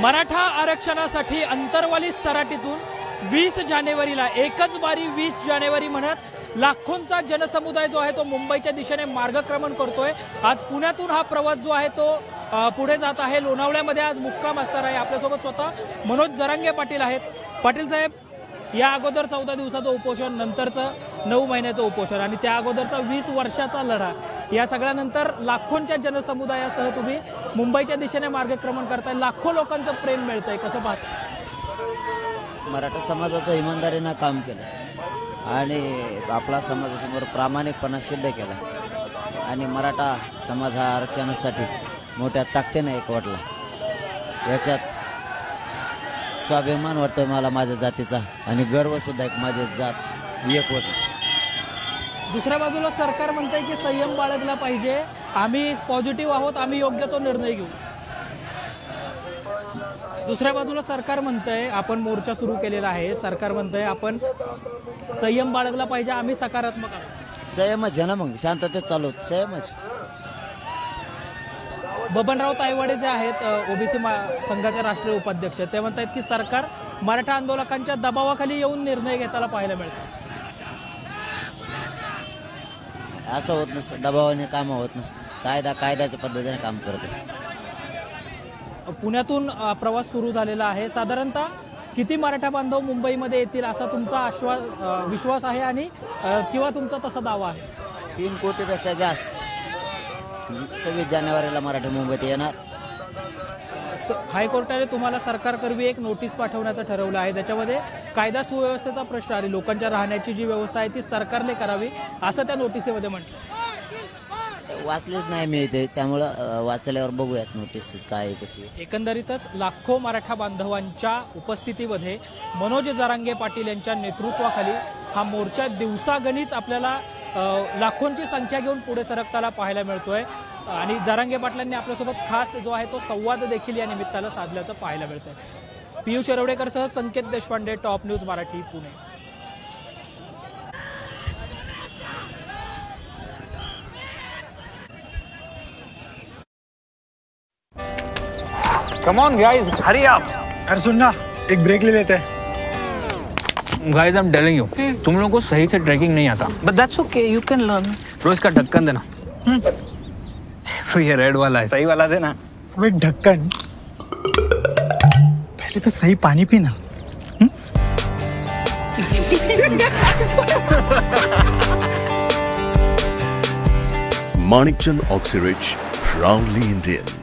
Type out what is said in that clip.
मराठा आरक्षणासाठी अंतरवाली सराटीतून 20 जानेवारीला एकच बारी 20 जानेवारी म्हणत लाखोंचा जनसमुदाय जो आहे तो मुंबईच्या दिशेने मार्गक्रमण करतोय। आज पुण्यातून हा प्रवास जो आहे तो पुढे जात आहे। लोणावळ्यामध्ये आज मुक्काम असणार आहे। आपल्यासोबत स्वतः मनोज जरांगे पाटील आहेत। पाटील साहेब, या अगोदर 14 दिवसाचं उपोषण, नंतरचं 9 महिन्याचं उपोषण आणि त्या अगोदरचा 20 वर्षाचा लढा, या सगळ्यानंतर लाखोंच्या जनसमुदायासह तुम्ही मुंबईच्या दिशेने मार्गक्रमण करताय। लाखो लोकांचं प्रेम मिळतंय, कसं पाहता? मराठा समाजाचं इमानदारीनं काम केलं आणि आपला समाजासमोर प्रामाणिकपणा सिद्ध केला आणि मराठा समाज हा आरक्षणासाठी मोठ्या ताकदीने एकवटला। याच्यात स्वाभिमान वाटतोय मला माझ्या जातीचा आणि गर्व सुद्धा एक माझी जात एक होत। दुसऱ्या बाजूला सरकार म्हणतंय की संयम बाळगला पाहिजे, आम्ही पॉझिटिव्ह आहोत, आम्ही योग्य तो निर्णय घेऊ। दुसऱ्या बाजूला सरकार म्हणतंय, आपण मोर्चा सुरू केलेला आहे, सरकार म्हणतंय आपण संयम बाळगला पाहिजे, आम्ही सकारात्मक आहोत। संयमच आहे ना, मग शांततेत चालू संयमच। बबनराव तायवाडे जे आहेत ओबीसी संघाचे राष्ट्रीय उपाध्यक्ष, ते म्हणतात की सरकार मराठा आंदोलकांच्या दबावाखाली येऊन निर्णय घेताना पाहायला मिळतं। असं होत नसतं, दबावाने काम होत नसतं, कायद्याच्या पद्धतीने काम करत असतं। पुण्यातून प्रवास सुरू झालेला आहे। साधारणतः किती मराठा बांधव मुंबईमध्ये येतील असा तुमचा विश्वास आहे आणि किंवा तुमचा तसा दावा आहे? 3 कोटीपेक्षा जास्त। 26 जानेवारीला मराठी मुंबईत येणार। हायकोर्टाने तुम्हाला सरकारकरवी एक नोटीस पाठवण्याचं ठरवलं आहे। त्याच्यामध्ये कायदा सुव्यवस्थेचा प्रश्न आहे, लोकांच्या राहण्याची जी व्यवस्था आहे ती सरकारने करावी असं त्या नोटिसीमध्ये म्हटलं। वाचलेच नाही मी ते, त्यामुळं वाचल्यावर बघूयात नोटीस काय कशी। एकंदरीतच लाखो मराठा बांधवांच्या उपस्थितीमध्ये मनोज जरांगे पाटील यांच्या नेतृत्वाखाली हा मोर्चा दिवसागणिक आपल्याला लाखोंची संख्या घेऊन पुढे सरकताना पाहायला मिळतोय आणि जरांगे पाटलांनी आपल्यासोबत खास जो आहे तो संवाद देखील या निमित्तानं साधल्याचं पाहायला मिळतंय। पियुष शिरवडेकर सह Sanket Deshpande, top news Marathi, Pune. Come on guys, hurry up. यार सुन ना, एक ब्रेक ले लेते हैं। Guys, I'm telling you, तुम लोगों को सही से ट्रैकिंग नहीं आता। But that's okay, you can learn. रोज का ढक्कन देना। ये रेड वाला है, सही वाला देना। अबे ढक्कन, पहले तो सही पानी पीना। Manikchand Oxyrich, proudly Indian.